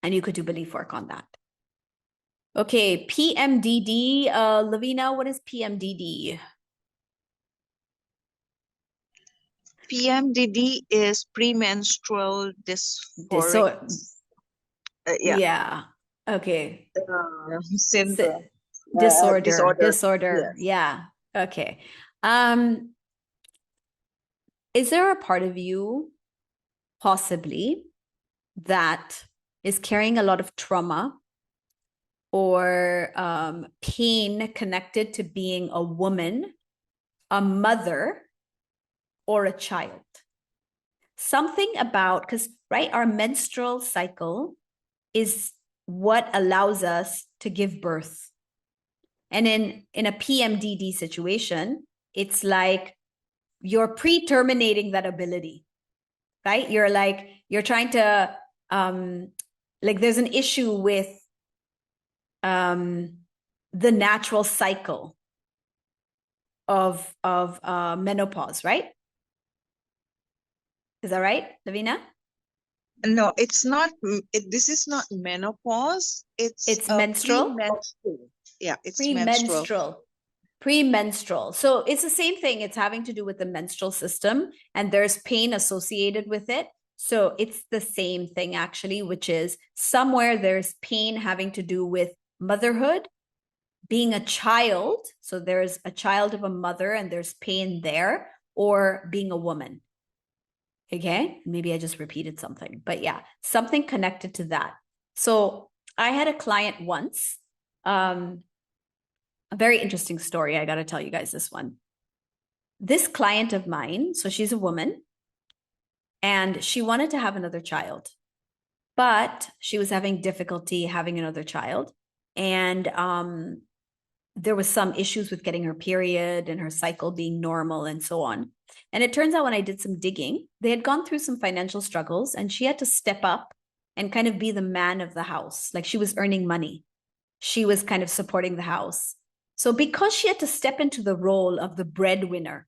[SPEAKER 1] and you could do belief work on that. Okay, PMDD. Lavina, what is PMDD?
[SPEAKER 2] PMDD is premenstrual dysphoric.
[SPEAKER 1] Yeah. Okay.
[SPEAKER 2] Syndrome.
[SPEAKER 1] Disorder.
[SPEAKER 2] Yes.
[SPEAKER 1] Yeah. Okay. Is there a part of you possibly that is carrying a lot of trauma or pain connected to being a woman, a mother, or a child? Something about, because, right, our menstrual cycle is what allows us to give birth. And in a PMDD situation, it's like you're pre-terminating that ability, right? You're trying to, like there's an issue with the natural cycle of menopause, right? Is that right, Lavina?
[SPEAKER 2] No, it's not. This is not menopause. It's
[SPEAKER 1] menstrual.
[SPEAKER 2] Premenstrual. Yeah, it's
[SPEAKER 1] Premenstrual. So it's the same thing. It's having to do with the menstrual system, and there's pain associated with it. So it's the same thing, actually, which is somewhere there's pain having to do with motherhood, being a child. So there's a child of a mother and there's pain there, or being a woman. Okay, maybe I just repeated something, but yeah, something connected to that. So I had a client once, a very interesting story. I got to tell you guys this one. This client of mine, so she's a woman, and she wanted to have another child, but she was having difficulty having another child. And there was some issues with getting her period and her cycle being normal and so on. And it turns out when I did some digging, they had gone through some financial struggles and she had to step up and kind of be the man of the house. Like she was earning money. She was kind of supporting the house. So because she had to step into the role of the breadwinner,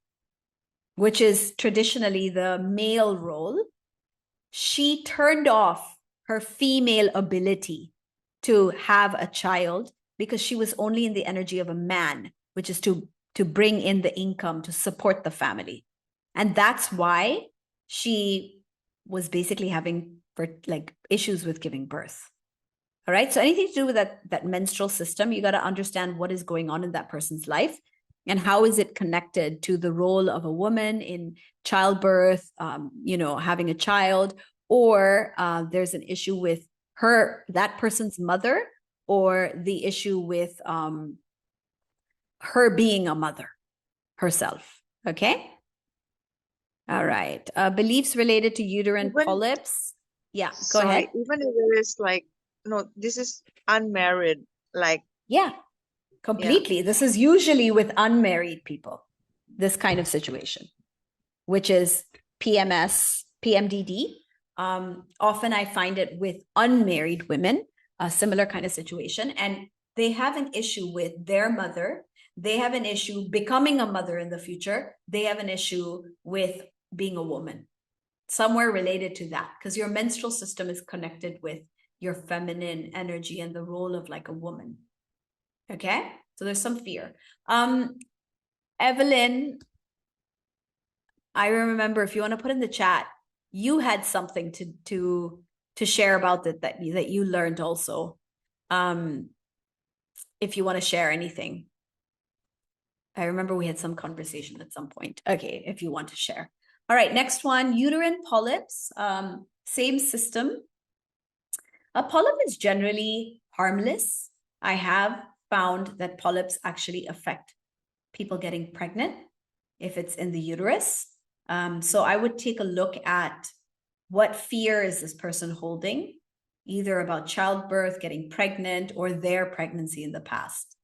[SPEAKER 1] which is traditionally the male role, she turned off her female ability to have a child because she was only in the energy of a man, which is to bring in the income to support the family. And that's why she was basically having issues with giving birth. All right. So anything to do with that menstrual system, you got to understand what is going on in that person's life and how is it connected to the role of a woman in childbirth, having a child, or there's an issue with that person's mother, or the issue with her being a mother herself. Okay. All right. Beliefs related to uterine polyps. Yeah, go ahead.
[SPEAKER 2] Even if it is no, this is unmarried,
[SPEAKER 1] yeah, completely. Yeah. This is usually with unmarried people, this kind of situation, which is PMS, PMDD. Often I find it with unmarried women, a similar kind of situation, and they have an issue with their mother. They have an issue becoming a mother in the future. They have an issue with being a woman, somewhere related to that, because your menstrual system is connected with your feminine energy and the role of like a woman. Okay, so there's some fear. Evelyn, I remember, if you want to put in the chat, you had something to share about that you learned also. If you want to share anything. I remember we had some conversation at some point. Okay, if you want to share. All right, next one, uterine polyps, same system. A polyp is generally harmless. I have found that polyps actually affect people getting pregnant if it's in the uterus. So I would take a look at what fear is this person holding, either about childbirth, getting pregnant, or their pregnancy in the past,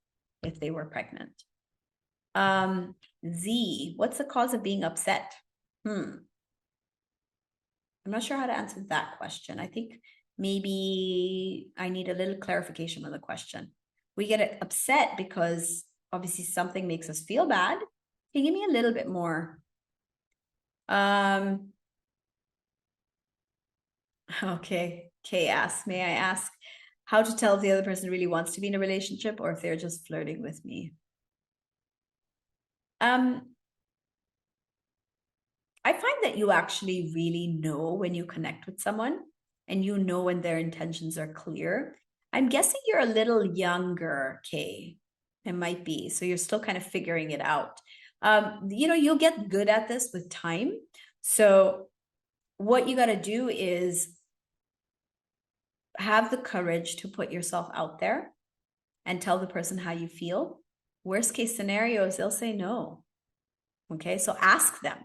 [SPEAKER 1] if they were pregnant. Z, what's the cause of being upset? I'm not sure how to answer that question. I think maybe I need a little clarification on the question. We get upset because obviously something makes us feel bad. Can you give me a little bit more? Okay, Kay asks, may I ask how to tell if the other person really wants to be in a relationship or if they're just flirting with me? I find that you actually really know when you connect with someone and you know when their intentions are clear. I'm guessing you're a little younger, Kay. It might be. So you're still kind of figuring it out. You'll get good at this with time. So what you got to do is have the courage to put yourself out there and tell the person how you feel. Worst case scenarios, they'll say no. Okay, so ask them.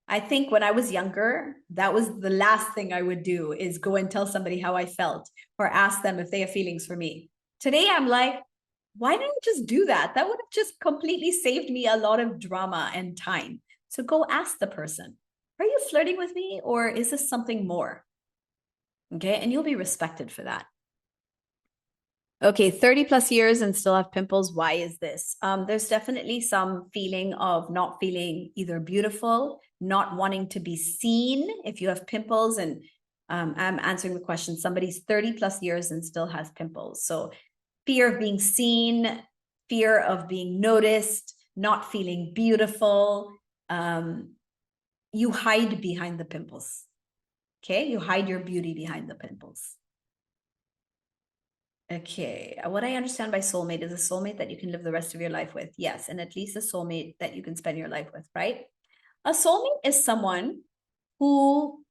[SPEAKER 1] I think when I was younger, that was the last thing I would do, is go and tell somebody how I felt or ask them if they have feelings for me. Today, I'm like, why didn't I just do that? That would have just completely saved me a lot of drama and time. So go ask the person, are you flirting with me or is this something more? Okay, and you'll be respected for that. Okay, 30 plus years and still have pimples. Why is this? There's definitely some feeling of not feeling either beautiful, not wanting to be seen if you have pimples. And I'm answering the question, somebody's 30 plus years and still has pimples. So fear of being seen, fear of being noticed, not feeling beautiful. You hide behind the pimples. Okay, you hide your beauty behind the pimples. Okay, what I understand by soulmate is a soulmate that you can live the rest of your life with. Yes, and at least a soulmate that you can spend your life with, right? A soulmate is someone who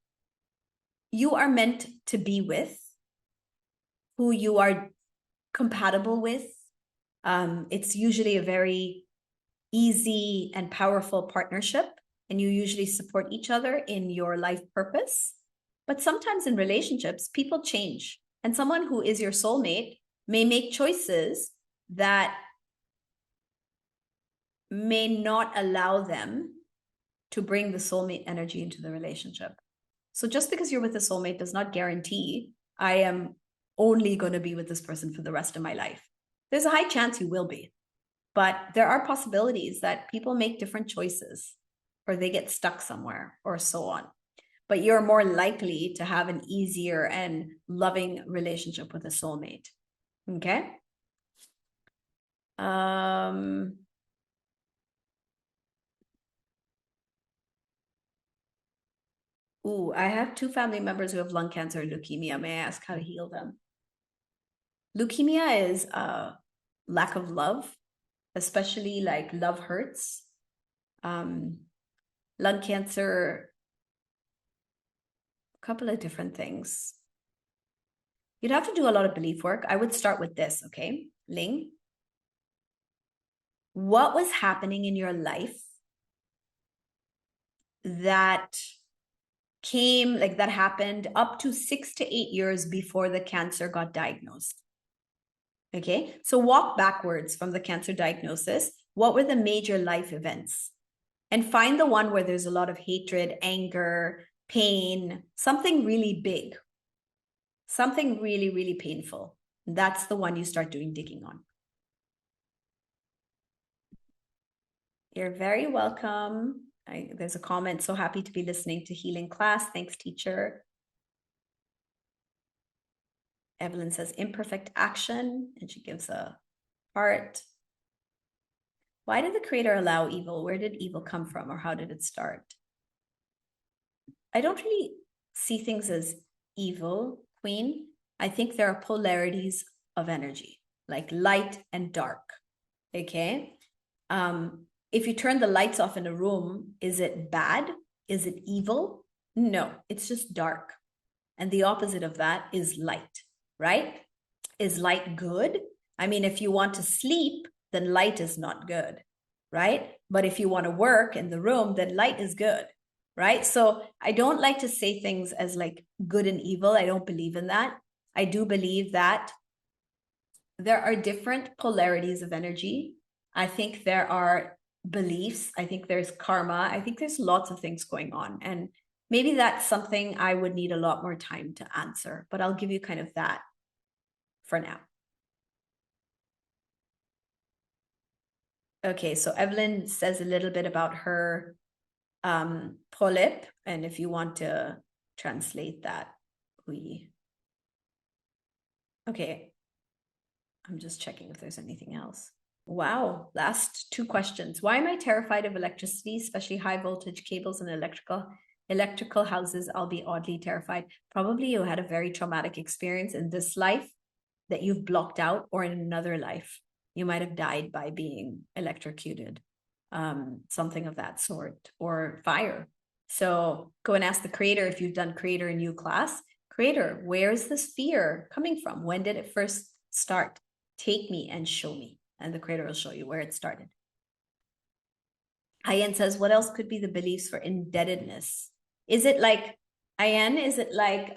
[SPEAKER 1] you are meant to be with, who you are compatible with. It's usually a very easy and powerful partnership. and you usually support each other in your life purpose. But sometimes in relationships, people change, and someone who is your soulmate may make choices that may not allow them to bring the soulmate energy into the relationship. So just because you're with a soulmate does not guarantee I am only going to be with this person for the rest of my life. There's a high chance you will be, but there are possibilities that people make different choices or they get stuck somewhere or so on. But you're more likely to have an easier and loving relationship with a soulmate. Okay? Ooh, I have 2 family members who have lung cancer and leukemia. May I ask how to heal them? Leukemia is a lack of love, especially like love hurts. Lung cancer, a couple of different things. You'd have to do a lot of belief work. I would start with this, okay? Ling, what was happening in your life that happened up to 6 to 8 years before the cancer got diagnosed? Okay, so walk backwards from the cancer diagnosis. What were the major life events? And find the one where there's a lot of hatred, anger, pain, something really big, something really, really painful. That's the one you start doing digging on. You're very welcome. There's a comment, so happy to be listening to healing class. Thanks, teacher. Evelyn says imperfect action, and she gives a heart. Why did the creator allow evil? Where did evil come from, or how did it start? I don't really see things as evil, Queen. I think there are polarities of energy, like light and dark. Okay? If you turn the lights off in a room, is it bad? Is it evil? No, it's just dark. And the opposite of that is light, right? Is light good? I mean, if you want to sleep, then light is not good, right? But if you want to work in the room, then light is good, right? So I don't like to say things as like good and evil. I don't believe in that. I do believe that there are different polarities of energy. I think there are beliefs. I think there's karma. I think there's lots of things going on. And maybe that's something I would need a lot more time to answer, but I'll give you kind of that for now. Okay, so Evelyn says a little bit about her polyp, and if you want to translate that, okay, I'm just checking if there's anything else. Wow, last 2 questions. Why am I terrified of electricity, especially high voltage cables and electrical houses? I'll be oddly terrified. Probably you had a very traumatic experience in this life that you've blocked out, or in another life. You might have died by being electrocuted, something of that sort, or fire. So go and ask the creator if you've done creator in you class. Creator, where is this fear coming from? When did it first start? Take me and show me. And the creator will show you where it started. Ayan says, what else could be the beliefs for indebtedness? Is it like, Ayan, is it like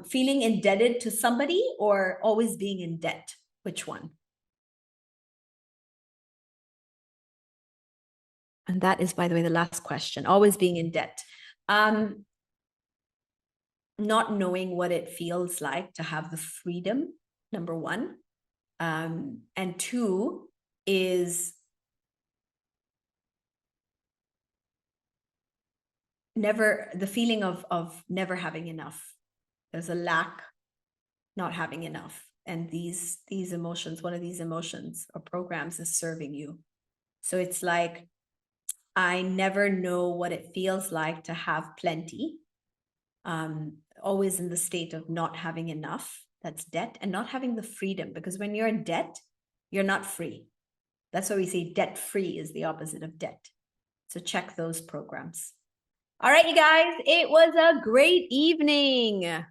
[SPEAKER 1] feeling indebted to somebody or always being in debt? Which one? And that is, by the way, the last question, always being in debt. Not knowing what it feels like to have the freedom, number 1. And 2 is the feeling of never having enough. There's a lack, not having enough. And these emotions, one of these emotions or programs is serving you. So it's like, I never know what it feels like to have plenty. Always in the state of not having enough. That's debt, and not having the freedom, because when you're in debt, you're not free. That's why we say debt free is the opposite of debt. So check those programs. All right, you guys, it was a great evening. Can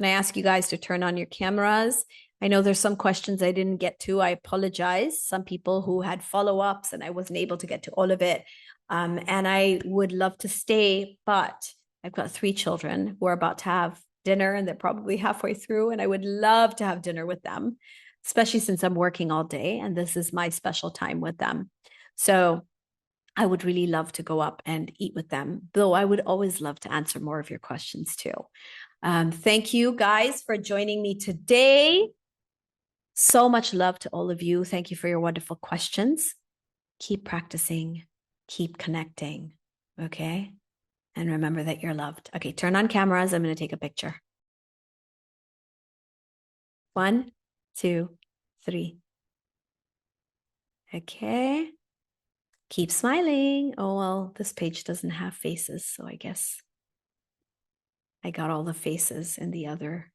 [SPEAKER 1] I ask you guys to turn on your cameras? I know there's some questions I didn't get to. I apologize. Some people who had follow-ups and I wasn't able to get to all of it. And I would love to stay, but I've got 3 children who are about to have dinner and they're probably halfway through. And I would love to have dinner with them, especially since I'm working all day and this is my special time with them. So I would really love to go up and eat with them, though I would always love to answer more of your questions too. Thank you guys for joining me today. So much love to all of you. Thank you for your wonderful questions. Keep practicing, keep connecting, okay? And remember that you're loved. Okay, turn on cameras. I'm going to take a picture. 1, 2, 3. Okay. Keep smiling. Oh, well, this page doesn't have faces, so I guess I got all the faces in the other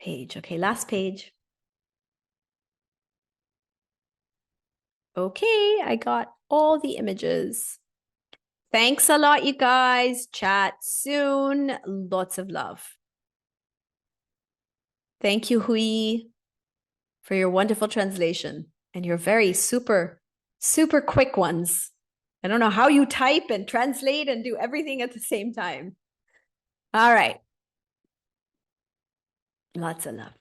[SPEAKER 1] page. Okay, last page. Okay, I got all the images. Thanks a lot, you guys. Chat soon. Lots of love. Thank you, Hui, for your wonderful translation and your very super quick ones. I don't know how you type and translate and do everything at the same time. All right. Lots of love.